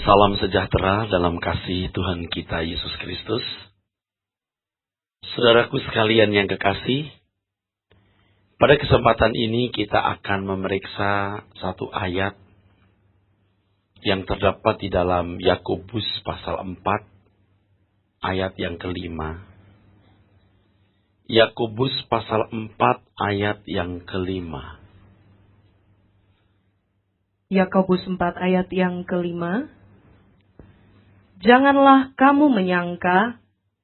Salam sejahtera dalam kasih Tuhan kita Yesus Kristus. Saudaraku sekalian yang kekasih, pada kesempatan ini kita akan memeriksa satu ayat yang terdapat di dalam Yakobus pasal 4 ayat yang kelima. Yakobus pasal 4 ayat yang kelima. Yakobus 4 ayat yang kelima. Janganlah kamu menyangka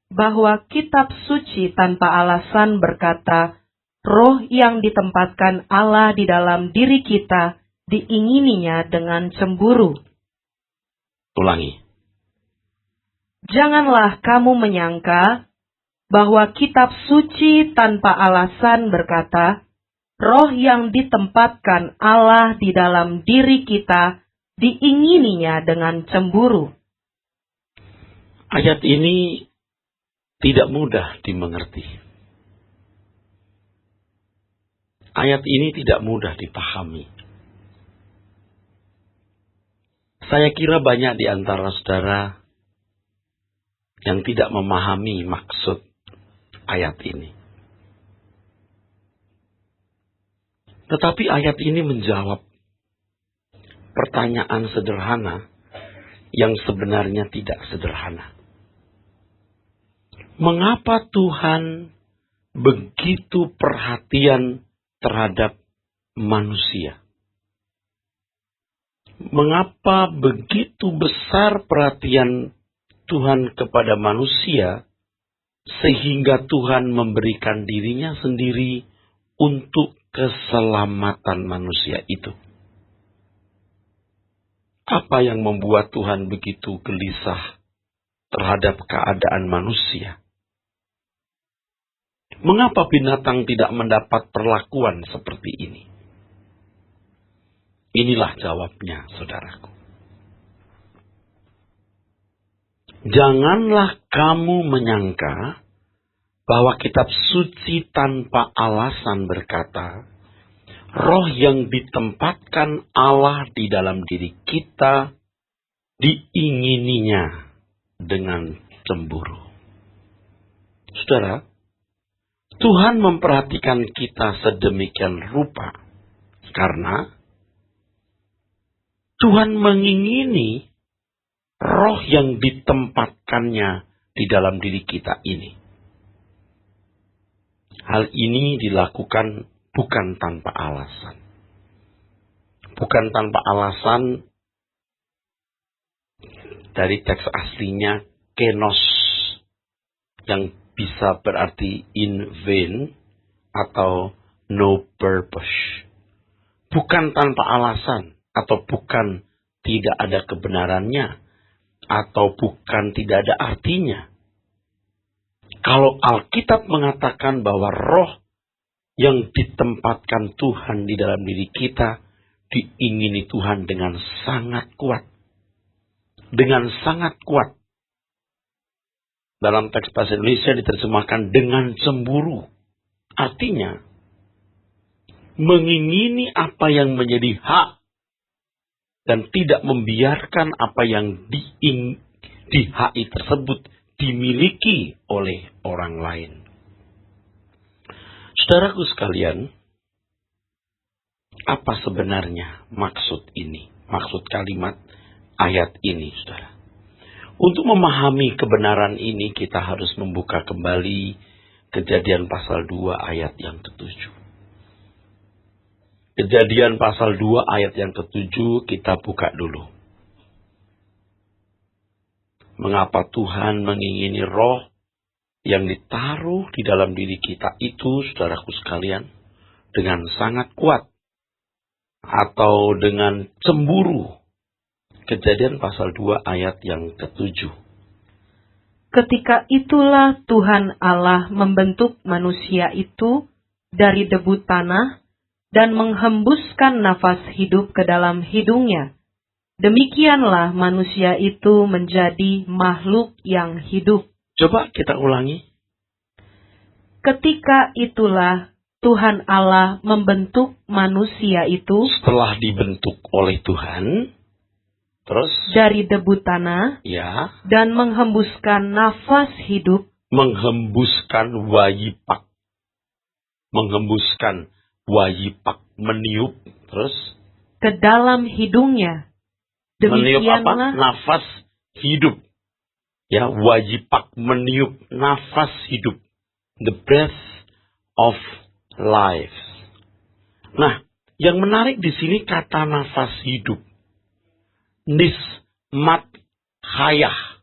bahwa kitab suci tanpa alasan berkata, roh yang ditempatkan Allah di dalam diri kita diingininya dengan cemburu. Ulangi. Janganlah kamu menyangka bahwa kitab suci tanpa alasan berkata, roh yang ditempatkan Allah di dalam diri kita diingininya dengan cemburu. Ayat ini tidak mudah dimengerti. Ayat ini tidak mudah dipahami. Saya kira banyak di antara saudara yang tidak memahami maksud ayat ini. Tetapi ayat ini menjawab pertanyaan sederhana yang sebenarnya tidak sederhana. Mengapa Tuhan begitu perhatian terhadap manusia? Mengapa begitu besar perhatian Tuhan kepada manusia sehingga Tuhan memberikan dirinya sendiri untuk keselamatan manusia itu? Apa yang membuat Tuhan begitu gelisah terhadap keadaan manusia? Mengapa binatang tidak mendapat perlakuan seperti ini? Inilah jawabnya, saudaraku. Janganlah kamu menyangka bahwa kitab suci tanpa alasan berkata, roh yang ditempatkan Allah di dalam diri kita diingininya dengan cemburu. Saudara, Tuhan memperhatikan kita sedemikian rupa karena Tuhan mengingini roh yang ditempatkannya di dalam diri kita ini. Hal ini dilakukan bukan tanpa alasan. Bukan tanpa alasan dari teks aslinya kenos yang bisa berarti in vain atau no purpose. Bukan tanpa alasan atau bukan tidak ada kebenarannya atau bukan tidak ada artinya. Kalau Alkitab mengatakan bahwa roh yang ditempatkan Tuhan di dalam diri kita diingini Tuhan dengan sangat kuat. Dengan sangat kuat. Dalam teks bahasa Indonesia diterjemahkan dengan cemburu. Artinya, mengingini apa yang menjadi hak dan tidak membiarkan apa yang di HI tersebut dimiliki oleh orang lain. Saudaraku sekalian, apa sebenarnya maksud ini? Maksud kalimat ayat ini, saudara. Untuk memahami kebenaran ini, kita harus membuka kembali Kejadian pasal 2 ayat yang ke-7. Kejadian pasal 2 ayat yang ke-7 kita buka dulu. Mengapa Tuhan mengingini roh yang ditaruh di dalam diri kita itu, saudaraku sekalian, dengan sangat kuat atau dengan cemburu? Kejadian pasal 2 ayat yang ke-7. Ketika itulah Tuhan Allah membentuk manusia itu dari debu tanah dan menghembuskan nafas hidup ke dalam hidungnya. Demikianlah manusia itu menjadi makhluk yang hidup. Coba kita ulangi. Ketika itulah Tuhan Allah membentuk manusia itu. Setelah dibentuk oleh Tuhan, Terus? Dari debu tanah. Ya. Dan menghembuskan nafas hidup. Menghembuskan wayipak. Menghembuskan wayipak. Meniup. Terus? Ke dalam hidungnya. Meniup apa? Demikianlah. Nafas hidup. Ya, wayipak meniup nafas hidup. The breath of life. Nah, yang menarik di sini kata nafas hidup. Nismat hayah.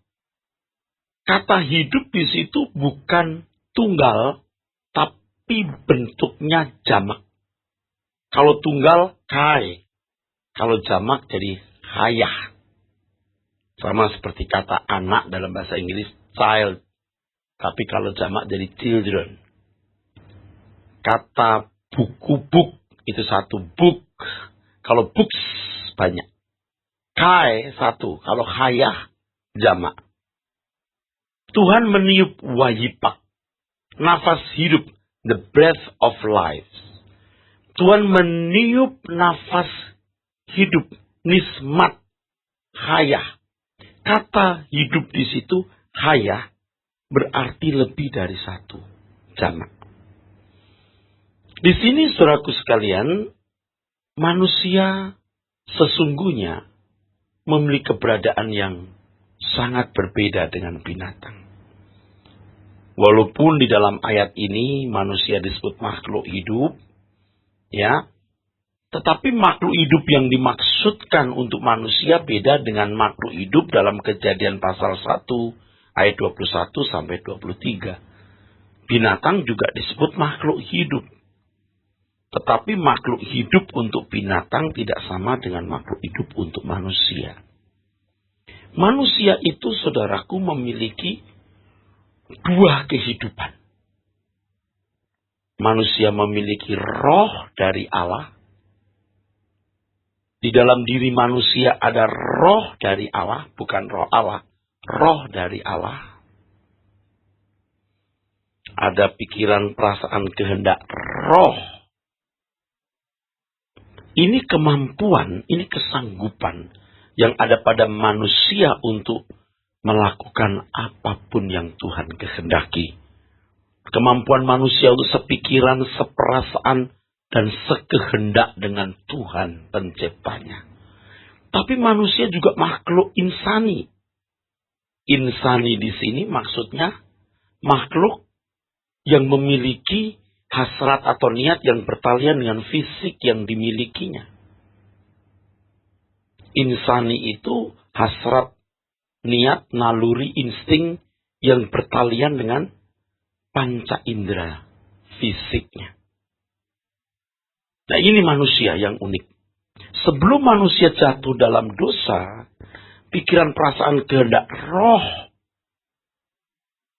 Kata hidup di situ bukan tunggal, tapi bentuknya jamak. Kalau tunggal, kai. Kalau jamak jadi hayah. Sama seperti kata anak dalam bahasa Inggris, child. Tapi kalau jamak jadi children. Kata buku, book, itu satu. Book. Kalau books, banyak. Kai, satu. Kalau hayah, jamak. Tuhan meniup wayipak. Nafas hidup. The breath of life. Tuhan meniup nafas hidup. Nismat hayah. Kata hidup di situ, hayah, berarti lebih dari satu. Jamak. Di sini, saudaraku sekalian, manusia sesungguhnya memiliki keberadaan yang sangat berbeda dengan binatang. Walaupun di dalam ayat ini manusia disebut makhluk hidup, ya, tetapi makhluk hidup yang dimaksudkan untuk manusia beda dengan makhluk hidup dalam Kejadian pasal 1 ayat 21 sampai 23. Binatang juga disebut makhluk hidup. Tetapi makhluk hidup untuk binatang tidak sama dengan makhluk hidup untuk manusia. Manusia itu, saudaraku, memiliki dua kehidupan. Manusia memiliki roh dari Allah. Di dalam diri manusia ada roh dari Allah, bukan roh Allah, roh dari Allah. Ada pikiran, perasaan, kehendak, roh. Ini kemampuan, ini kesanggupan yang ada pada manusia untuk melakukan apapun yang Tuhan kehendaki. Kemampuan manusia untuk sepikiran, seperasaan, dan sekehendak dengan Tuhan penciptanya. Tapi manusia juga makhluk insani. Insani di sini maksudnya makhluk yang memiliki hasrat atau niat yang bertalian dengan fisik yang dimilikinya. Insani itu hasrat, niat, naluri, insting yang bertalian dengan panca indera fisiknya. Nah, ini manusia yang unik. Sebelum manusia jatuh dalam dosa, pikiran, perasaan, kehendak, roh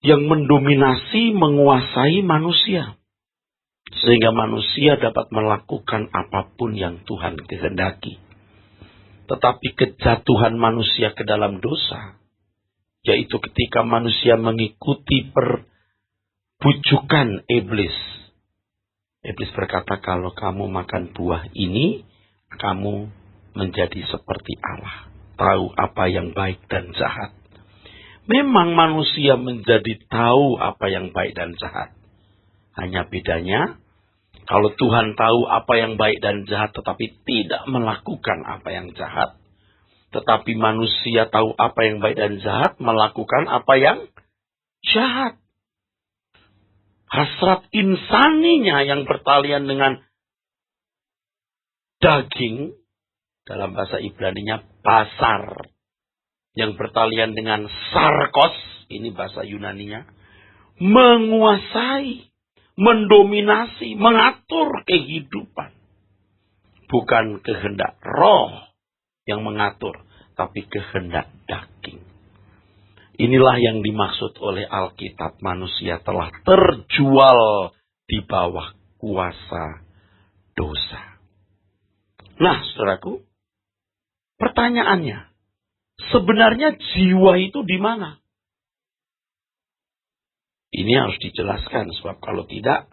yang mendominasi, menguasai manusia. Sehingga manusia dapat melakukan apapun yang Tuhan kehendaki. Tetapi kejatuhan manusia ke dalam dosa, yaitu ketika manusia mengikuti perbujukan iblis. Iblis berkata, kalau kamu makan buah ini, kamu menjadi seperti Allah. Tahu apa yang baik dan jahat. Memang manusia menjadi tahu apa yang baik dan jahat. Hanya bedanya, kalau Tuhan tahu apa yang baik dan jahat tetapi tidak melakukan apa yang jahat. Tetapi manusia tahu apa yang baik dan jahat, melakukan apa yang jahat. Hasrat insaninya yang bertalian dengan daging, dalam bahasa Ibraninya basar, yang bertalian dengan sarkos, ini bahasa Yunaninya, menguasai, mendominasi, mengatur kehidupan. Bukan kehendak roh yang mengatur, tapi kehendak daging. Inilah yang dimaksud oleh Alkitab, manusia telah terjual di bawah kuasa dosa. Nah, saudaraku, pertanyaannya, sebenarnya jiwa itu di mana? Ini harus dijelaskan, sebab kalau tidak,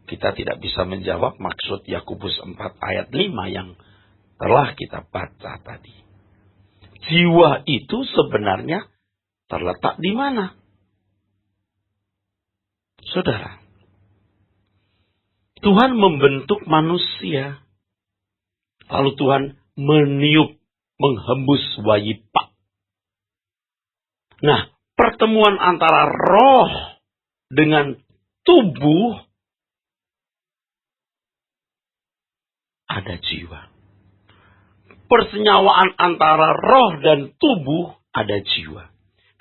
kita tidak bisa menjawab maksud Yakobus 4 ayat 5 yang telah kita baca tadi. jiwa itu sebenarnya terletak di mana? Saudara, Tuhan membentuk manusia. Lalu Tuhan meniup, menghembus waipa. Nah, pertemuan antara roh dengan tubuh ada jiwa. Persenyawaan antara roh dan tubuh ada jiwa.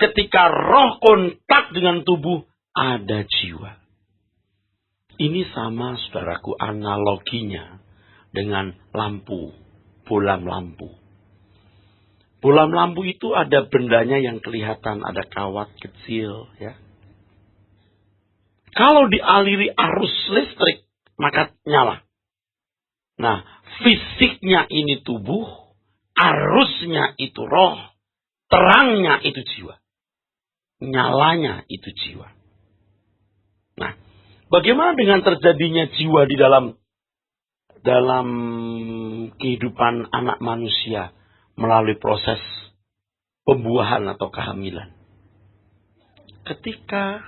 Ketika roh kontak dengan tubuh, ada jiwa. Ini sama, saudaraku, analoginya dengan lampu, bolam lampu. Bolam lampu itu ada bendanya yang kelihatan, ada kawat kecil, ya. Kalau dialiri arus listrik, maka nyala. Nah, fisiknya ini tubuh, arusnya itu roh, terangnya itu jiwa. Nyalanya itu jiwa. Nah, bagaimana dengan terjadinya jiwa di dalam kehidupan anak manusia melalui proses pembuahan atau kehamilan? Ketika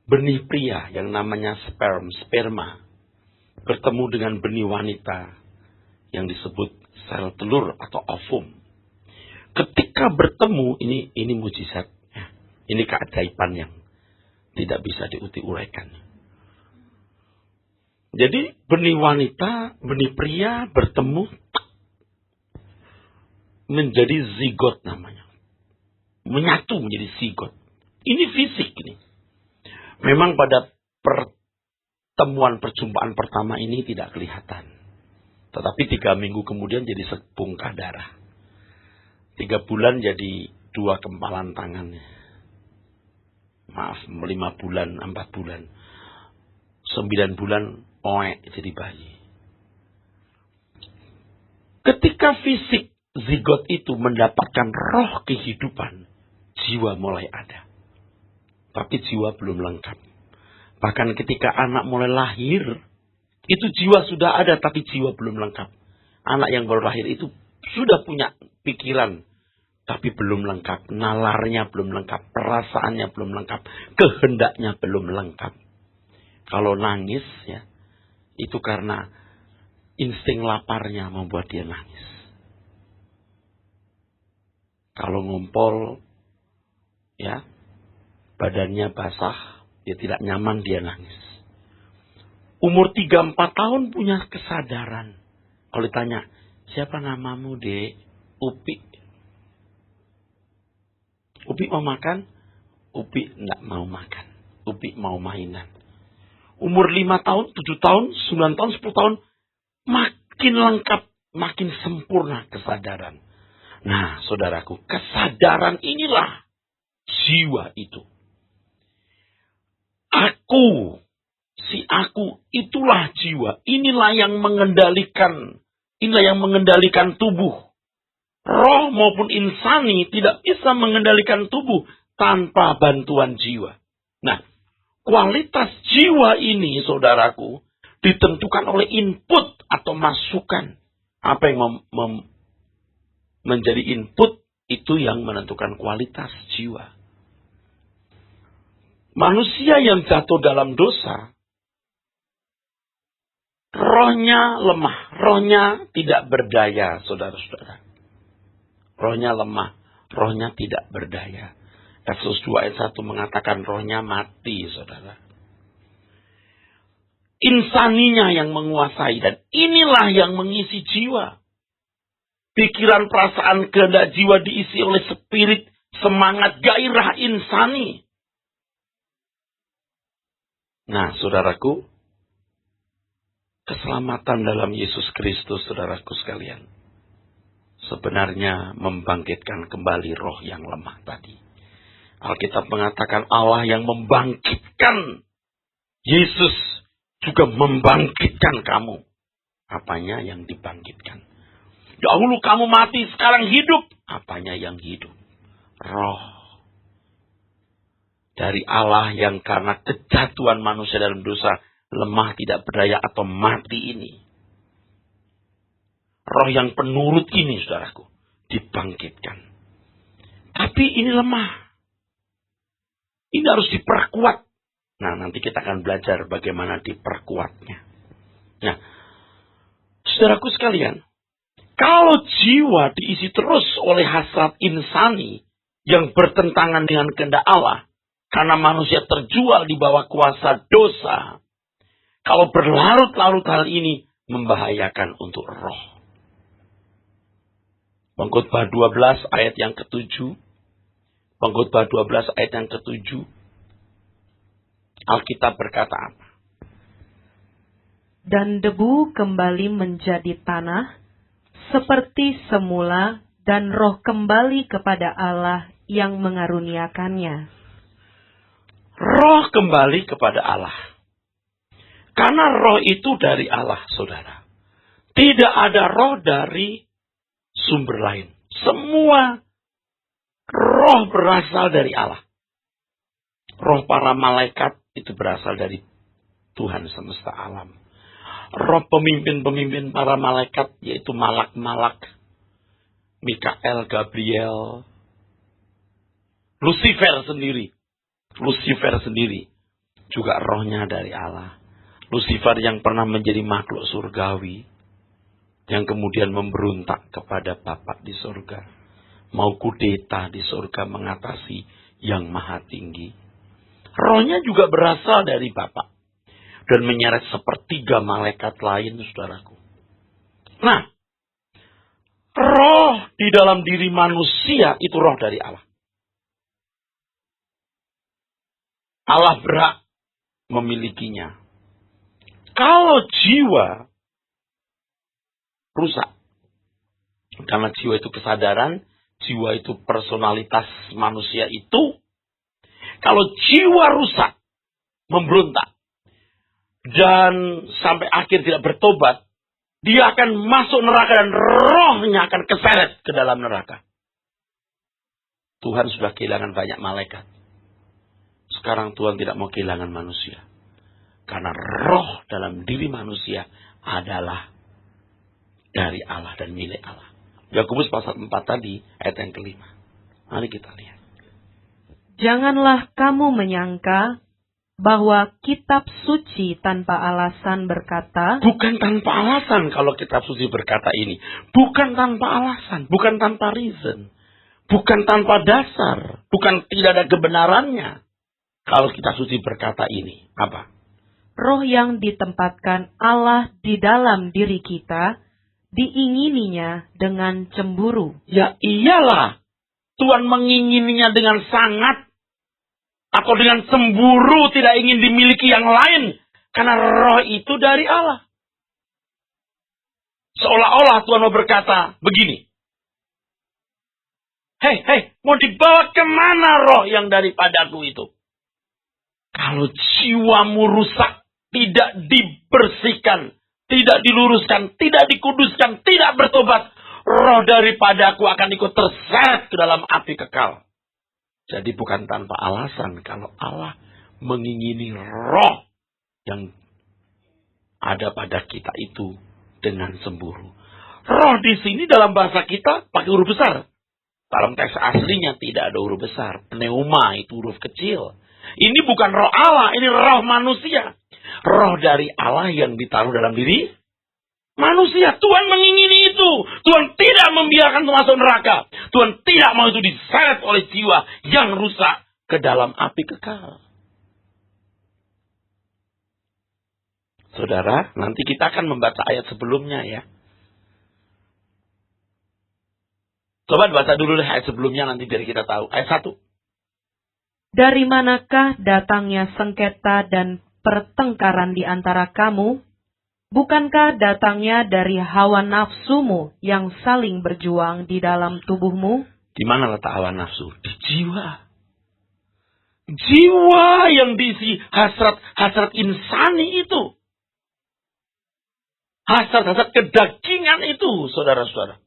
benih pria yang namanya sperma bertemu dengan benih wanita yang disebut sel telur atau ovum. Ketika bertemu, ini mujizat. Ini keajaiban yang tidak bisa diuti-uraikan. Jadi benih wanita, benih pria bertemu menjadi zigot namanya. Menyatu menjadi zigot. Ini fisik ini. Memang pada pertemuan perjumpaan pertama ini tidak kelihatan. Tetapi 3 minggu kemudian jadi sebongkah darah. 3 bulan jadi 2 kempalan tangannya. 5 bulan, 4 bulan. 9 bulan, oek jadi bayi. Ketika fisik zigot itu mendapatkan roh kehidupan, jiwa mulai ada. Tapi jiwa belum lengkap. Bahkan ketika anak mulai lahir, itu jiwa sudah ada tapi jiwa belum lengkap. Anak yang baru lahir itu sudah punya pikiran, tapi belum lengkap. Nalarnya belum lengkap, perasaannya belum lengkap, kehendaknya belum lengkap. Kalau nangis, ya, itu karena insting laparnya membuat dia nangis. Kalau ngompol, ya, badannya basah, dia tidak nyaman, dia nangis. Umur 3-4 tahun punya kesadaran. Kalau ditanya, siapa namamu, Dek? Upi. Upi mau makan? Upi enggak mau makan. Upi mau mainan. Umur 5 tahun, 7 tahun, 9 tahun, 10 tahun, makin lengkap, makin sempurna kesadaran. Nah, saudaraku, kesadaran inilah jiwa itu. Aku, si aku, itulah jiwa. Inilah yang mengendalikan tubuh. Roh maupun insani tidak bisa mengendalikan tubuh tanpa bantuan jiwa. Nah, kualitas jiwa ini, saudaraku, ditentukan oleh input atau masukan. Apa yang menjadi input, itu yang menentukan kualitas jiwa. Manusia yang jatuh dalam dosa, rohnya lemah, rohnya tidak berdaya, saudara-saudara. Rohnya lemah, rohnya tidak berdaya. Efesus 2 ayat 1 mengatakan rohnya mati, saudara. Insaninya yang menguasai, dan inilah yang mengisi jiwa. Pikiran, perasaan, kehendak jiwa diisi oleh spirit, semangat, gairah insani. Nah, saudaraku, keselamatan dalam Yesus Kristus, saudaraku sekalian, sebenarnya membangkitkan kembali roh yang lemah tadi. Alkitab mengatakan Allah yang membangkitkan Yesus juga membangkitkan kamu. Apanya yang dibangkitkan? Dahulu kamu mati, sekarang hidup. Apanya yang hidup? Roh dari Allah yang karena kejatuhan manusia dalam dosa, lemah, tidak berdaya atau mati ini. Roh yang penurut ini, saudaraku. dibangkitkan. Tapi ini lemah. Ini harus diperkuat. Nah, nanti kita akan belajar bagaimana diperkuatnya. Nah, saudaraku sekalian, kalau jiwa diisi terus oleh hasrat insani yang bertentangan dengan kehendak Allah, karena manusia terjual di bawah kuasa dosa, kalau berlarut-larut hal ini membahayakan untuk roh. Pengkhotbah 12 ayat yang ke-7. Pengkhotbah 12 ayat yang ke-7. Alkitab berkata apa? Dan debu kembali menjadi tanah, seperti semula, dan roh kembali kepada Allah yang mengaruniakannya. Roh kembali kepada Allah. Karena roh itu dari Allah, saudara. Tidak ada roh dari sumber lain. Semua roh berasal dari Allah. Roh para malaikat itu berasal dari Tuhan semesta alam. Roh pemimpin-pemimpin para malaikat, yaitu malak-malak, Mikael, Gabriel, Lucifer sendiri juga rohnya dari Allah. Lucifer yang pernah menjadi makhluk surgawi, yang kemudian memberontak kepada Bapa di surga, mau kudeta di surga mengatasi yang maha tinggi. Rohnya juga berasal dari Bapa dan menyeret sepertiga malaikat lain, saudaraku. Nah, roh di dalam diri manusia itu roh dari Allah. Allah berhak memilikinya. Kalau jiwa rusak, karena jiwa itu kesadaran, jiwa itu personalitas manusia itu, kalau jiwa rusak, memberontak, dan sampai akhir tidak bertobat, dia akan masuk neraka dan rohnya akan keseret ke dalam neraka. Tuhan sudah kehilangan banyak malaikat. Sekarang Tuhan tidak mau kehilangan manusia. Karena roh dalam diri manusia adalah dari Allah dan milik Allah. Yakobus pasal 4 tadi, ayat yang ke-5. Mari kita lihat. Janganlah kamu menyangka bahwa kitab suci tanpa alasan berkata, bukan tanpa alasan kalau kitab suci berkata ini. Bukan tanpa alasan, bukan tanpa reason. Bukan tanpa dasar, bukan tidak ada kebenarannya. Kalau kitab suci berkata ini, apa? Roh yang ditempatkan Allah di dalam diri kita, diingininya dengan cemburu. Ya iyalah, Tuhan mengingininya dengan sangat, atau dengan cemburu, tidak ingin dimiliki yang lain. Karena roh itu dari Allah. Seolah-olah Tuhan mau berkata begini. Hei, mau dibawa kemana roh yang daripadaku itu? Kalau jiwamu rusak, tidak dibersihkan, tidak diluruskan, tidak dikuduskan, tidak bertobat, roh daripadaku akan ikut terseret ke dalam api kekal. Jadi bukan tanpa alasan kalau Allah mengingini roh yang ada pada kita itu dengan cemburu. Roh di sini dalam bahasa kita pakai huruf besar. Dalam teks aslinya tidak ada huruf besar. Pneuma itu huruf kecil. Ini bukan roh Allah, ini roh manusia. Roh dari Allah yang ditaruh dalam diri manusia. Tuhan mengingini itu. Tuhan tidak membiarkan itu masuk neraka. Tuhan tidak mau itu diseret oleh jiwa yang rusak ke dalam api kekal. Saudara, nanti kita akan membaca ayat sebelumnya ya. Coba baca dulu ayat sebelumnya nanti biar kita tahu. Ayat 1. Dari manakah datangnya sengketa dan pertengkaran di antara kamu? Bukankah datangnya dari hawa nafsumu yang saling berjuang di dalam tubuhmu? Di mana letak hawa nafsu? Di jiwa. Jiwa yang diisi hasrat insani itu. Hasrat kedagingan itu, saudara-saudara.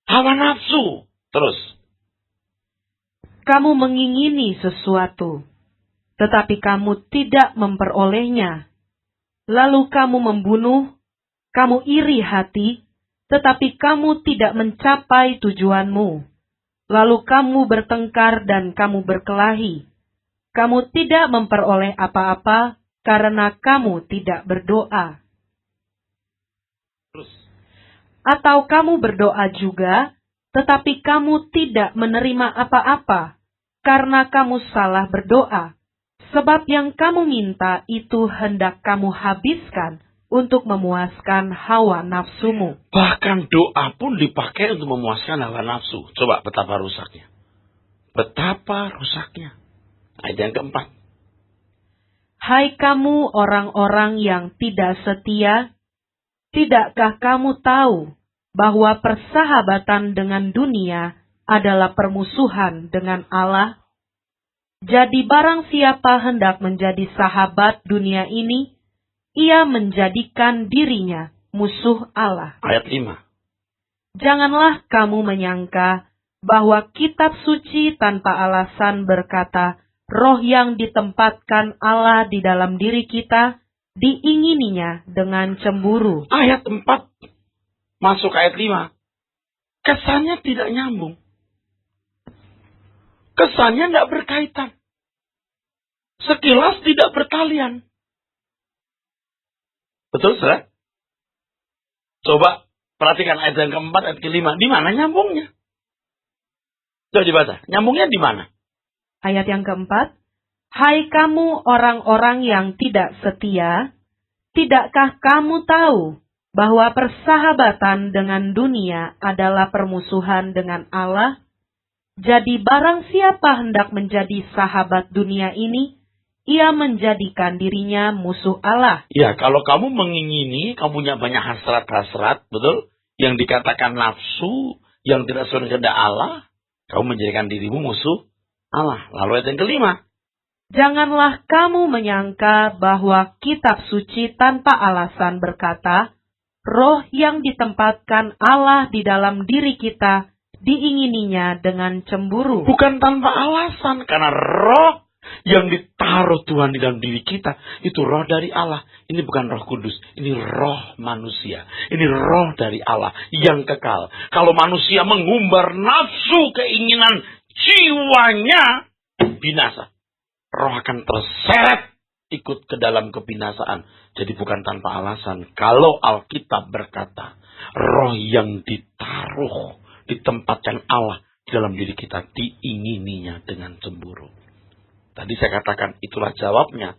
Hawa nafsu. Terus. Kamu mengingini sesuatu, tetapi kamu tidak memperolehnya. Lalu kamu membunuh, kamu iri hati, tetapi kamu tidak mencapai tujuanmu. Lalu kamu bertengkar dan kamu berkelahi. Kamu tidak memperoleh apa-apa karena kamu tidak berdoa. Terus. Atau kamu berdoa juga, tetapi kamu tidak menerima apa-apa karena kamu salah berdoa. Sebab yang kamu minta itu hendak kamu habiskan untuk memuaskan hawa nafsumu. Bahkan doa pun dipakai untuk memuaskan hawa nafsu. Coba betapa rusaknya. Betapa rusaknya. Ayat yang keempat. Hai kamu orang-orang yang tidak setia, tidakkah kamu tahu bahwa persahabatan dengan dunia adalah permusuhan dengan Allah? Jadi barang siapa hendak menjadi sahabat dunia ini, ia menjadikan dirinya musuh Allah. Ayat 5. Janganlah kamu menyangka bahwa kitab suci tanpa alasan berkata, roh yang ditempatkan Allah di dalam diri kita, diingininya dengan cemburu. Ayat 4. Masuk ayat 5. Kesannya tidak nyambung. Kesannya tidak berkaitan. Sekilas tidak bertalian. Betul, saudara? Coba perhatikan ayat yang keempat, ayat kelima. Di mana nyambungnya? Coba dibaca. Nyambungnya di mana? Ayat yang keempat. Hai kamu orang-orang yang tidak setia, tidakkah kamu tahu bahwa persahabatan dengan dunia adalah permusuhan dengan Allah? Jadi barang siapa hendak menjadi sahabat dunia ini, ia menjadikan dirinya musuh Allah. Ya, kalau kamu mengingini, kamu punya banyak hasrat-hasrat, betul? Yang dikatakan nafsu, yang tidak sesuai kehendak Allah, kamu menjadikan dirimu musuh Allah. Lalu ayat yang kelima. Janganlah kamu menyangka bahwa kitab suci tanpa alasan berkata, roh yang ditempatkan Allah di dalam diri kita, diingininya dengan cemburu. Bukan tanpa alasan, karena roh yang ditaruh Tuhan di dalam diri kita, itu roh dari Allah. Ini bukan roh kudus, ini roh manusia. Ini roh dari Allah yang kekal. Kalau manusia mengumbar nafsu keinginan jiwanya, binasa. Roh akan terseret ikut ke dalam kebinasaan. Jadi bukan tanpa alasan. Kalau Alkitab berkata, roh yang ditaruh, ditempatkan Allah di dalam diri kita, diingininya dengan cemburu. Tadi saya katakan, itulah jawabnya.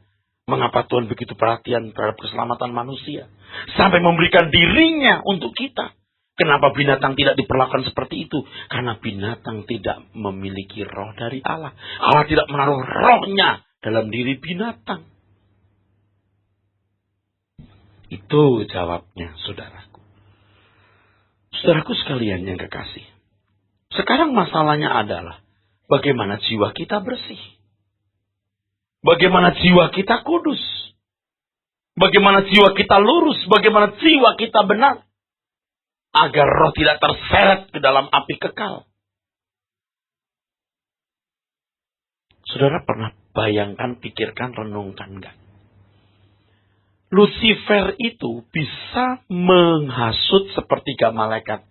Mengapa Tuhan begitu perhatian terhadap keselamatan manusia? Sampai memberikan dirinya untuk kita. Kenapa binatang tidak diperlakukan seperti itu? Karena binatang tidak memiliki roh dari Allah. Allah tidak menaruh rohnya dalam diri binatang. Itu jawabnya, saudaraku. Saudaraku sekalian yang kekasih. Sekarang masalahnya adalah bagaimana jiwa kita bersih. Bagaimana jiwa kita kudus. Bagaimana jiwa kita lurus. Bagaimana jiwa kita benar. Agar roh tidak terseret ke dalam api kekal. Saudara pernah bayangkan, pikirkan, renungkan enggak? Lucifer itu bisa menghasut sepertiga malaikat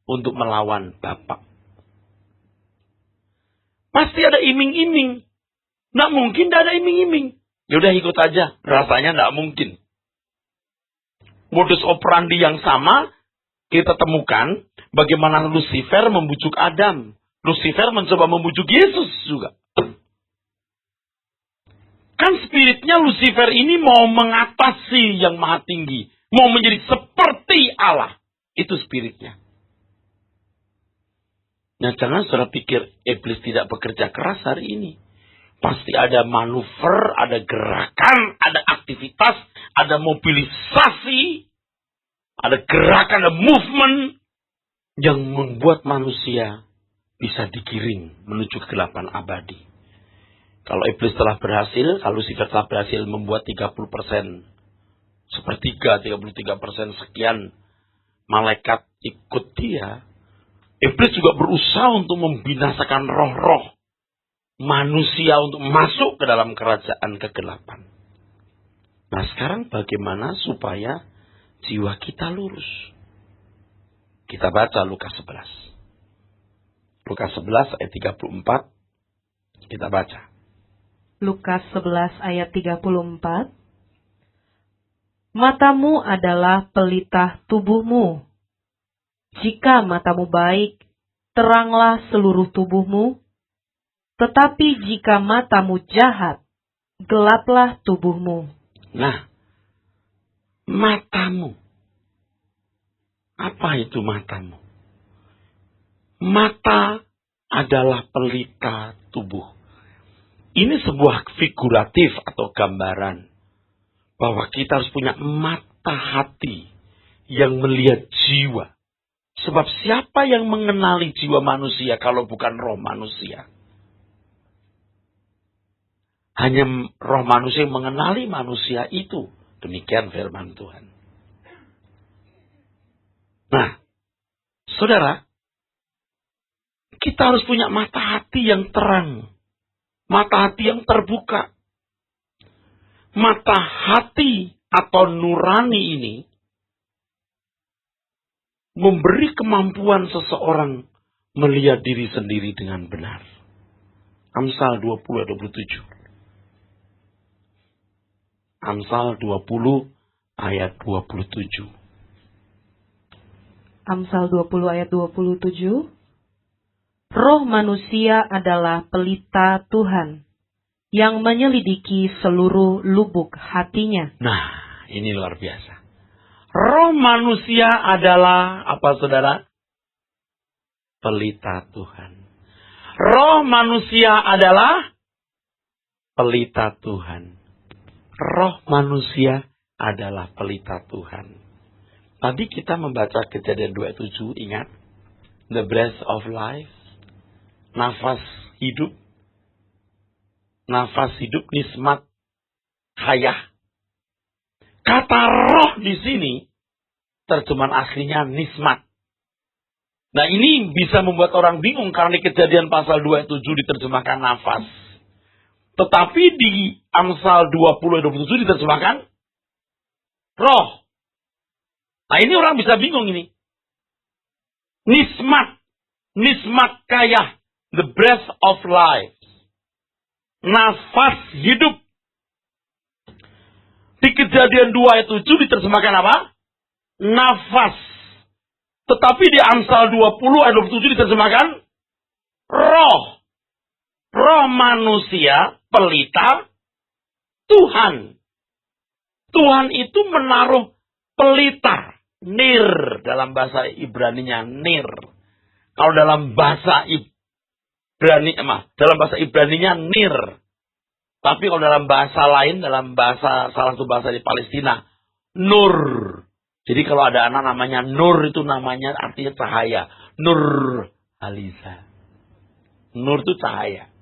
untuk melawan Bapa. Pasti ada iming-iming. Nggak mungkin tidak ada iming-iming. Yaudah ikut aja. Rasanya nggak mungkin. Modus operandi yang sama kita temukan bagaimana Lucifer membujuk Adam. Lucifer mencoba membujuk Yesus juga. Kan spiritnya Lucifer ini mau mengatasi yang maha tinggi. Mau menjadi seperti Allah. Itu spiritnya. Nah, jangan saudara pikir iblis tidak bekerja keras hari ini. Pasti ada manuver, ada gerakan, ada aktivitas, ada mobilisasi, ada gerakan, ada movement yang membuat manusia bisa digiring menuju kegelapan abadi. Kalau iblis telah berhasil, kalau Lucifer telah berhasil membuat 30%, sepertiga, 33% sekian malaikat ikut dia, iblis juga berusaha untuk membinasakan roh-roh manusia untuk masuk ke dalam kerajaan kegelapan. Nah, sekarang bagaimana supaya jiwa kita lurus? Kita baca Lukas 11. Lukas 11 ayat 34. Kita baca. Lukas 11 ayat 34. Matamu adalah pelita tubuhmu. Jika matamu baik, teranglah seluruh tubuhmu. Tetapi jika matamu jahat, gelaplah tubuhmu. Nah, matamu. Apa itu matamu? Mata adalah pelita tubuh. Ini sebuah figuratif atau gambaran bahwa kita harus punya mata hati yang melihat jiwa. Sebab siapa yang mengenali jiwa manusia kalau bukan roh manusia? Hanya roh manusia yang mengenali manusia itu. Demikian firman Tuhan. Nah, saudara, kita harus punya mata hati yang terang. Mata hati yang terbuka. Mata hati atau nurani ini memberi kemampuan seseorang melihat diri sendiri dengan benar. Amsal 20:27. Amsal 20 ayat 27. Amsal 20 ayat 27. Roh manusia adalah pelita Tuhan yang menyelidiki seluruh lubuk hatinya. Nah, ini luar biasa. Roh manusia adalah apa, saudara? Pelita Tuhan. Roh manusia adalah pelita Tuhan. Roh manusia adalah pelita Tuhan. Tadi kita membaca Kejadian 2:7, ingat? The breath of life. Nafas hidup. Nafas hidup, nismat, hayah. Kata roh di sini, terjemahan aslinya nismat. Nah, ini bisa membuat orang bingung karena di Kejadian pasal 2:7 diterjemahkan nafas. Tetapi di Amsal 20:27 diterjemahkan roh. Nah, ini orang bisa bingung ini. Nismat kayah, the breath of life. Nafas hidup. Di Kejadian 2 ayat 7 diterjemahkan apa? Nafas. Tetapi di Amsal 20 ayat 27 diterjemahkan roh. Roh manusia, pelita Tuhan. Tuhan itu menaruh pelita. Nir. Dalam bahasa Ibraninya nir. Kalau dalam bahasa Ibraninya nir. Tapi kalau dalam bahasa lain, dalam bahasa salah satu bahasa di Palestina, nur. Jadi kalau ada anak namanya Nur, itu namanya artinya cahaya. Nur Aliza. Nur itu cahaya.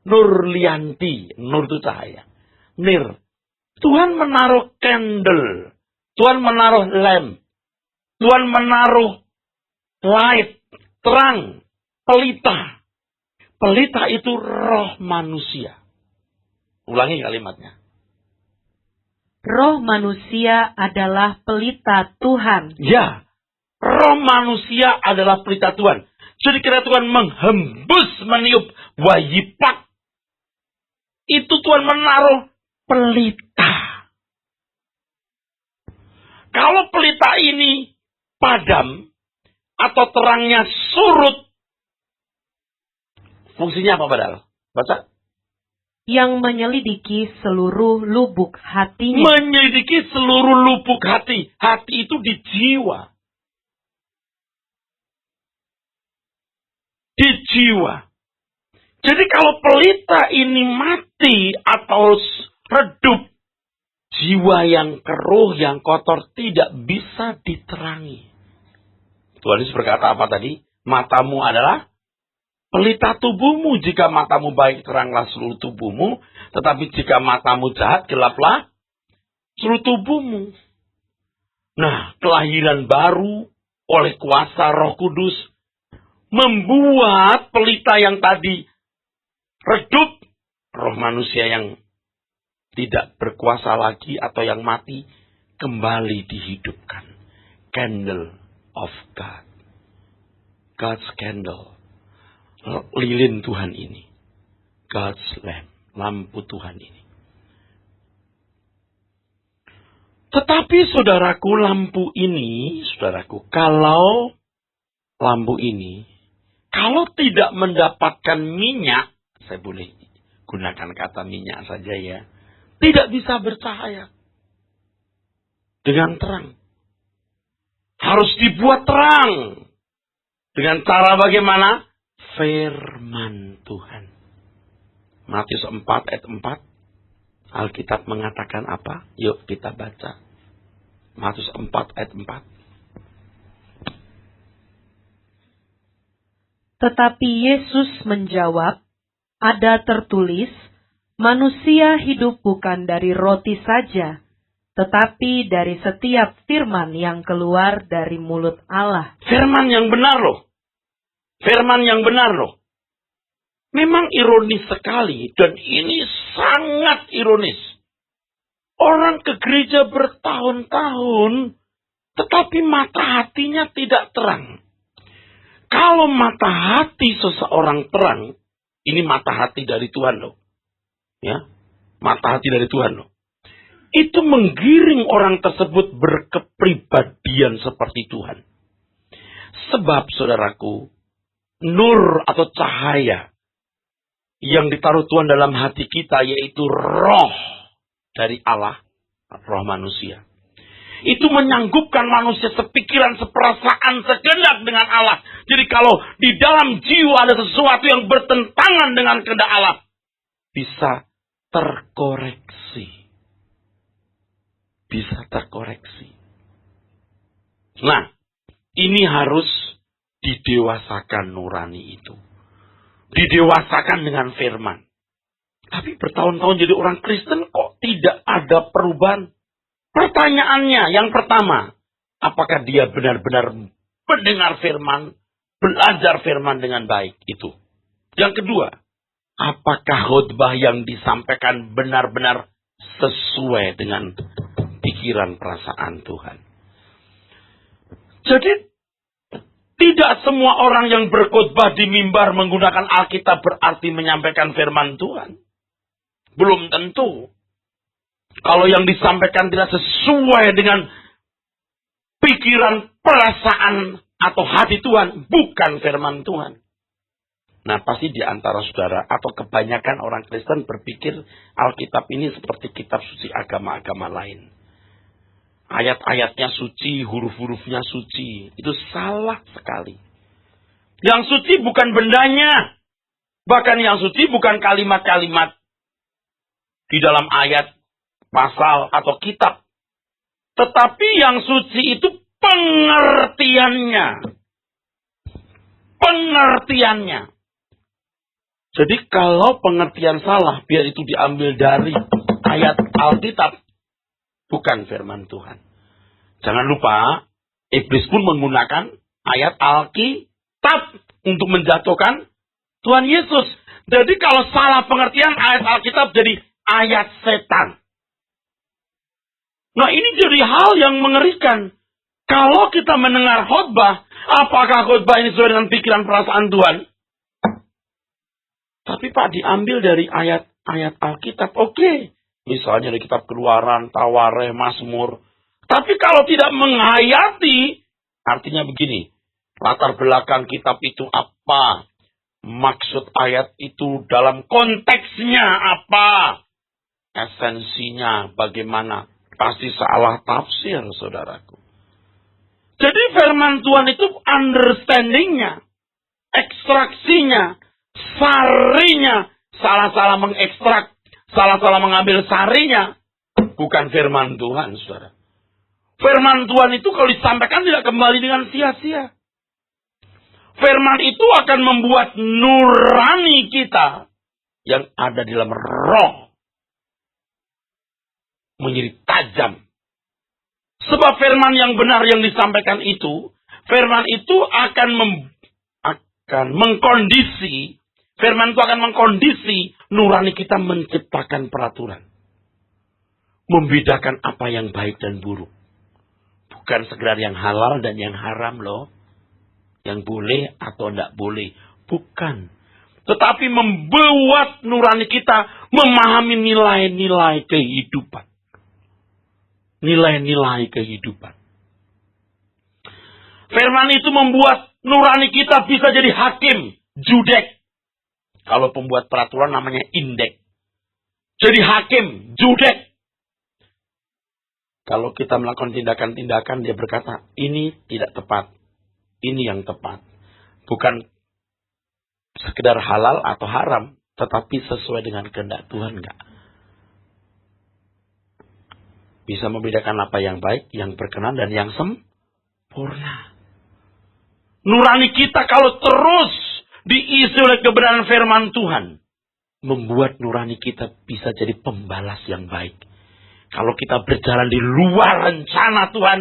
Nur Lianti. Nur itu cahaya. Nir. Tuhan menaruh candle. Tuhan menaruh lamp. Tuhan menaruh light. Terang. Pelita. Pelita itu roh manusia. Ulangi kalimatnya. Roh manusia adalah pelita Tuhan. Ya, roh manusia adalah pelita Tuhan. Jadi ketika Tuhan menghembus, meniup wayipak, itu Tuhan menaruh pelita. Kalau pelita ini padam atau terangnya surut, fungsinya apa padahal? Baca. Yang menyelidiki seluruh lubuk hatinya. Menyelidiki seluruh lubuk hati. Hati itu di jiwa. Di jiwa. Jadi kalau pelita ini mati atau redup, jiwa yang keruh, yang kotor tidak bisa diterangi. Tuhan Yesus berkata apa tadi? Matamu adalah pelita tubuhmu. Jika matamu baik, teranglah seluruh tubuhmu. Tetapi jika matamu jahat, gelaplah seluruh tubuhmu. Nah, kelahiran baru oleh kuasa Roh Kudus membuat pelita yang tadi redup, roh manusia yang tidak berkuasa lagi atau yang mati, kembali dihidupkan. Candle of God. God's candle. Lilin Tuhan ini. God's lamp. Lampu Tuhan ini. Tetapi saudaraku, lampu ini, saudaraku, kalau lampu ini, kalau tidak mendapatkan minyak, saya boleh gunakan kata minyak saja ya, tidak bisa bercahaya dengan terang. Harus dibuat terang. Dengan cara bagaimana? Firman Tuhan. Matius 4 ayat 4. Alkitab mengatakan apa? Yuk kita baca. Matius 4 ayat 4. Tetapi Yesus menjawab, ada tertulis, manusia hidup bukan dari roti saja, tetapi dari setiap firman yang keluar dari mulut Allah. Firman yang benar loh. Firman yang benar loh. Memang ironis sekali, dan ini sangat ironis. Orang ke gereja bertahun-tahun, tetapi mata hatinya tidak terang. Kalau mata hati seseorang terang, ini mata hati dari Tuhan loh. Ya, mata hati dari Tuhan loh. Itu menggiring orang tersebut berkepribadian seperti Tuhan. Sebab saudaraku, nur atau cahaya yang ditaruh Tuhan dalam hati kita, yaitu roh dari Allah, roh manusia. Itu menyanggupkan manusia sepikiran, seperasaan, segenap dengan Allah. Jadi kalau di dalam jiwa ada sesuatu yang bertentangan dengan kehendak Allah, bisa terkoreksi. Bisa terkoreksi. Nah, ini harus didewasakan nurani itu. Didewasakan dengan firman. Tapi bertahun-tahun jadi orang Kristen kok tidak ada perubahan? Pertanyaannya yang pertama, apakah dia benar-benar mendengar firman, belajar firman dengan baik itu? Yang kedua, apakah khotbah yang disampaikan benar-benar sesuai dengan pikiran perasaan Tuhan? Jadi tidak semua orang yang berkhotbah di mimbar menggunakan Alkitab berarti menyampaikan firman Tuhan. Belum tentu. Kalau yang disampaikan tidak sesuai dengan pikiran, perasaan, atau hati Tuhan, bukan firman Tuhan. Nah, pasti di antara saudara atau kebanyakan orang Kristen berpikir Alkitab ini seperti kitab suci agama-agama lain. Ayat-ayatnya suci, huruf-hurufnya suci. Itu salah sekali. Yang suci bukan bendanya. Bahkan yang suci bukan kalimat-kalimat di dalam ayat, pasal, atau kitab. Tetapi yang suci itu pengertiannya. Pengertiannya. Jadi kalau pengertian salah, biar itu diambil dari ayat Alkitab, bukan firman Tuhan. Jangan lupa, iblis pun menggunakan ayat Alkitab untuk menjatuhkan Tuhan Yesus. Jadi kalau salah pengertian ayat Alkitab jadi ayat setan. Nah, ini jadi hal yang mengerikan. Kalau kita mendengar khotbah, apakah khotbah ini sesuai dengan pikiran perasaan Tuhan? Tapi Pak, diambil dari ayat-ayat Alkitab, oke. Misalnya dari kitab Keluaran, Tawareh, Mazmur. Tapi kalau tidak menghayati, artinya begini. Latar belakang kitab itu apa? Maksud ayat itu dalam konteksnya apa? Esensinya bagaimana? Pasti salah tafsir, saudaraku. Jadi firman Tuhan itu understanding-nya, ekstraksinya, sarinya, salah-salah mengekstrak, salah-salah mengambil sarinya, bukan firman Tuhan, saudara. Firman Tuhan itu kalau disampaikan tidak kembali dengan sia-sia. Firman itu akan membuat nurani kita yang ada di dalam roh menjadi tajam. Sebab firman yang benar yang disampaikan itu, firman itu akan mengkondisi, firman itu akan mengkondisi nurani kita menciptakan peraturan. Membedakan apa yang baik dan buruk. Bukan sekedar yang halal dan yang haram loh. yang boleh atau tidak boleh. Bukan. Tetapi membuat nurani kita memahami nilai-nilai kehidupan. Nilai-nilai kehidupan. Firman itu membuat nurani kita bisa jadi hakim, judek. Kalau pembuat peraturan namanya indek. Jadi hakim, judek. Kalau kita melakukan tindakan-tindakan, dia berkata, ini tidak tepat. Ini yang tepat. Bukan sekedar halal atau haram, tetapi sesuai dengan kehendak Tuhan enggak. Bisa membedakan apa yang baik, yang berkenan, dan yang sempurna. Nurani kita kalau terus diisi oleh kebenaran firman Tuhan, membuat nurani kita bisa jadi pembalas yang baik. Kalau kita berjalan di luar rencana Tuhan,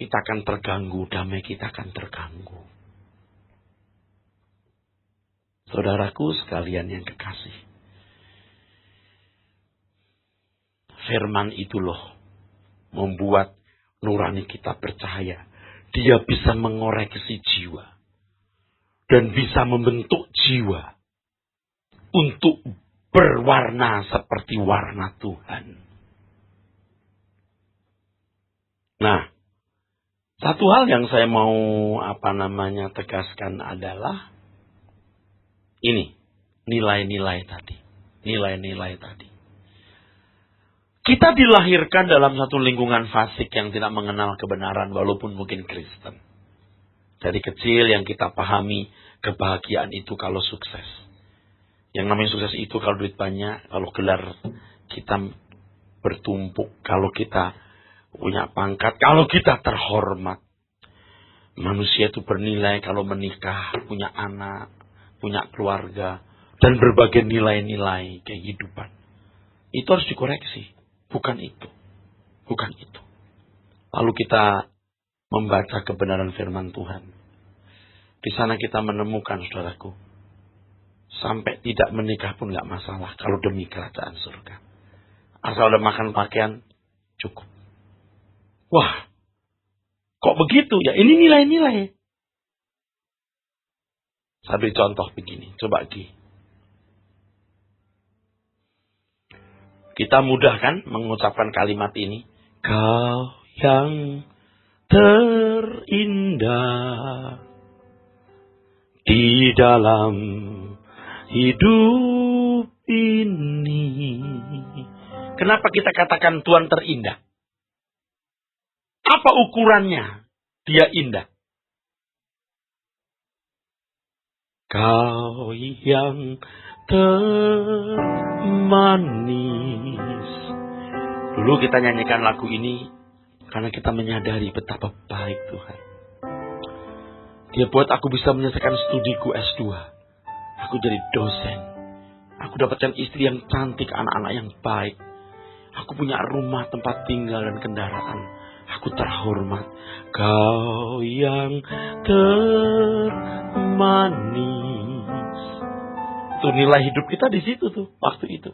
kita akan terganggu, damai kita akan terganggu. Saudaraku sekalian yang kekasih, firman itu loh membuat nurani kita percaya. Dia bisa mengoreksi jiwa dan bisa membentuk jiwa untuk berwarna seperti warna Tuhan. Nah, satu hal yang saya mau tegaskan adalah ini, nilai-nilai tadi. Nilai-nilai tadi. Kita dilahirkan dalam satu lingkungan fasik yang tidak mengenal kebenaran walaupun mungkin Kristen. Dari kecil yang kita pahami, kebahagiaan itu kalau sukses. Yang namanya sukses itu kalau duit banyak, kalau gelar kita bertumpuk, kalau kita punya pangkat, kalau kita terhormat. Manusia itu bernilai kalau menikah, punya anak, punya keluarga, dan berbagai nilai-nilai kehidupan. Itu harus dikoreksi. Bukan itu. Bukan itu. Lalu kita membaca kebenaran firman Tuhan. Di sana kita menemukan, saudaraku, sampai tidak menikah pun gak masalah kalau demi kerajaan surga. Asal udah makan pakaian, cukup. Wah, kok begitu ya? Ini nilai-nilai. Saya beri contoh begini. Coba Ki. Kita mudah kan mengucapkan kalimat ini. Kau yang terindah di dalam hidup ini. Kenapa kita katakan Tuhan terindah? Apa ukurannya dia indah? Kau yang termanis. Dulu kita nyanyikan lagu ini karena kita menyadari betapa baik Tuhan. Dia buat aku bisa menyelesaikan studiku S2. Aku jadi dosen. Aku dapatkan istri yang cantik, anak-anak yang baik. Aku punya rumah, tempat tinggal dan kendaraan. Aku terhormat. Kau yang termanis. Itu nilai hidup kita di situ tuh, waktu itu.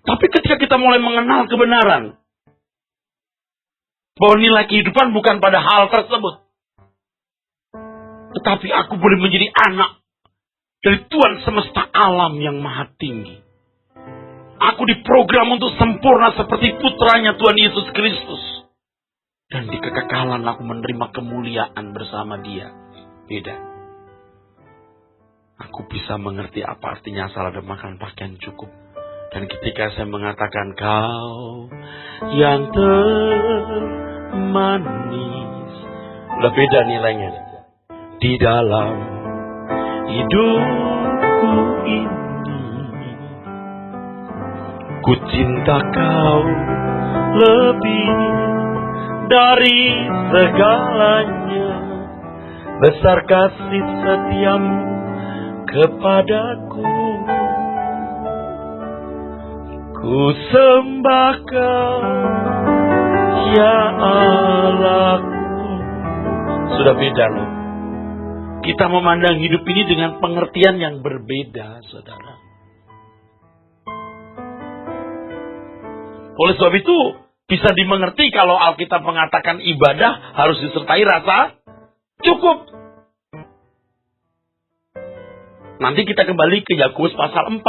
Tapi ketika kita mulai mengenal kebenaran, bahwa nilai kehidupan bukan pada hal tersebut, tetapi aku boleh menjadi anak dari Tuhan semesta alam yang maha tinggi. Aku diprogram untuk sempurna seperti putranya Tuhan Yesus Kristus. Dan di kekekalan aku menerima kemuliaan bersama dia. Beda. Aku bisa mengerti apa artinya asal ada makan pakaian cukup. Dan ketika saya mengatakan kau yang termanis, udah beda nilainya. Di dalam hidupku ini, ku cinta kau lebih dari segalanya. Besar kasih setiamu kepadaku, ku sembah kau, ya Allahku. Sudah beda loh. Kita memandang hidup ini dengan pengertian yang berbeda, saudara. Oleh sebab itu, bisa dimengerti kalau Alkitab mengatakan ibadah harus disertai rasa Cukup. Nanti kita kembali ke Yakobus pasal 4.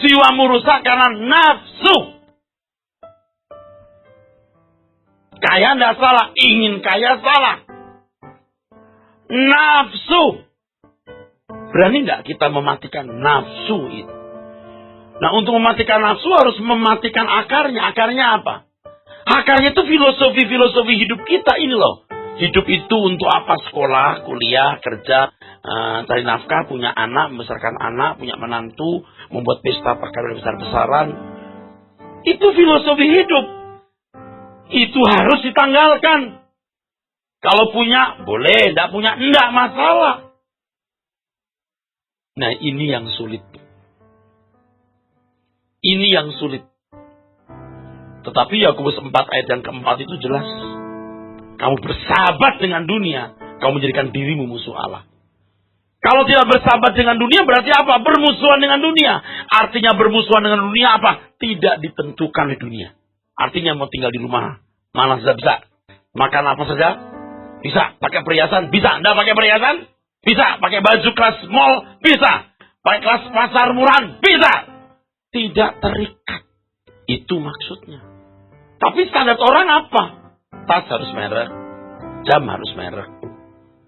Jiwamu rusak karena nafsu. Kaya tidak salah, ingin kaya salah. Nafsu. Berani nggak kita mematikan nafsu itu? Nah, untuk mematikan nafsu harus mematikan akarnya. Akarnya apa? Akarnya itu filosofi hidup kita ini loh. Hidup itu untuk apa? Sekolah, kuliah, kerja, cari nafkah, punya anak, membesarkan anak, punya menantu, membuat pesta perkara besar-besaran. Itu filosofi hidup. Itu harus ditanggalkan. Kalau punya, boleh. Tidak punya, tidak masalah. Nah, ini yang sulit. Ini yang sulit. Tetapi Yakobus 4 ayat yang keempat itu jelas. Kamu bersahabat dengan dunia, kamu menjadikan dirimu musuh Allah. Kalau tidak bersahabat dengan dunia berarti apa? Bermusuhan dengan dunia. Artinya bermusuhan dengan dunia apa? Tidak ditentukan di dunia. Artinya mau tinggal di rumah, mana saja bisa. Makan apa saja? Bisa. Pakai perhiasan? Bisa. Tidak pakai perhiasan? Bisa. Pakai baju kelas mall? Bisa. Pakai kelas pasar murahan? Bisa. Tidak terikat. Itu maksudnya. Tapi standar orang apa? Tas harus merek. Jam harus merek.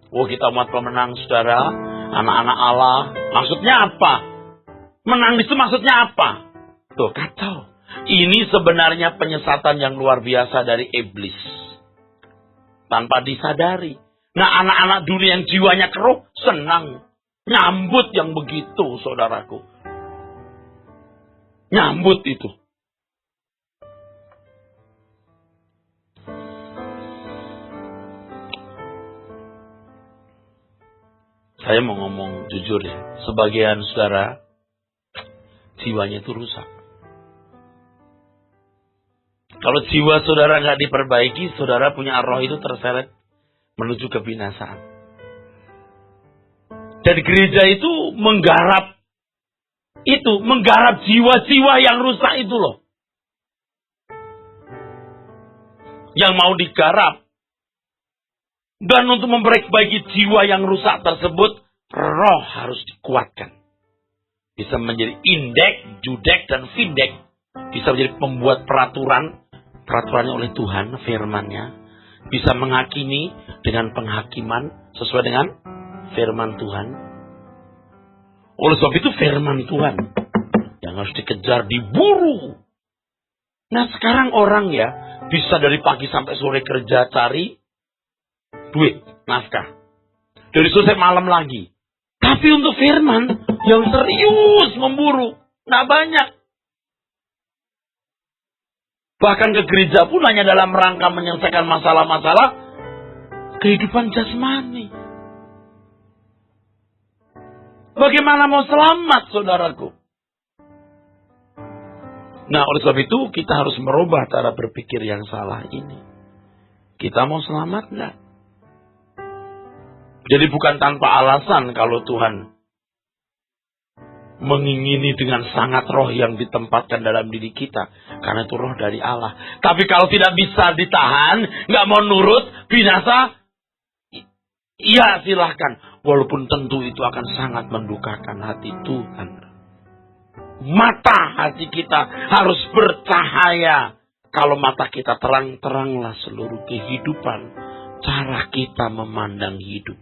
Oh, kita umat pemenang, saudara. Anak-anak Allah. Maksudnya apa? Menang itu maksudnya apa? Tuh, kacau. Ini sebenarnya penyesatan yang luar biasa dari iblis. Tanpa disadari. Nah, anak-anak dunia yang jiwanya keruh, senang. Nyambut yang begitu, saudaraku. Nyambut itu. Saya mau ngomong jujur ya. Sebagian saudara, jiwanya itu rusak. Kalau jiwa saudara nggak diperbaiki, saudara punya roh itu terseret menuju kebinasaan. Dan gereja itu menggarap jiwa-jiwa yang rusak itu loh. Yang mau digarap. Dan untuk memperbaiki jiwa yang rusak tersebut, roh harus dikuatkan. Bisa menjadi indek, judek, dan findek. Bisa menjadi pembuat peraturannya oleh Tuhan, firman-Nya. Bisa menghakimi dengan penghakiman sesuai dengan firman Tuhan. Oleh sebab itu firman Tuhan yang harus dikejar, diburu. Nah, sekarang orang ya bisa dari pagi sampai sore kerja cari duit, nafkah. Dari sore malam lagi. Tapi untuk firman yang serius memburu, nggak banyak. Bahkan ke gereja pun hanya dalam rangka menyelesaikan masalah-masalah kehidupan jasmani. Bagaimana mau selamat, saudaraku? Nah, oleh sebab itu kita harus merubah cara berpikir yang salah ini. Kita mau selamat enggak? Jadi bukan tanpa alasan kalau Tuhan mengingini dengan sangat roh yang ditempatkan dalam diri kita. Karena itu roh dari Allah. Tapi kalau tidak bisa ditahan, nggak mau nurut, binasa, iya silahkan. Walaupun tentu itu akan sangat mendukakan hati Tuhan. Mata hati kita harus bercahaya. Kalau mata kita terang-teranglah seluruh kehidupan. Cara kita memandang hidup.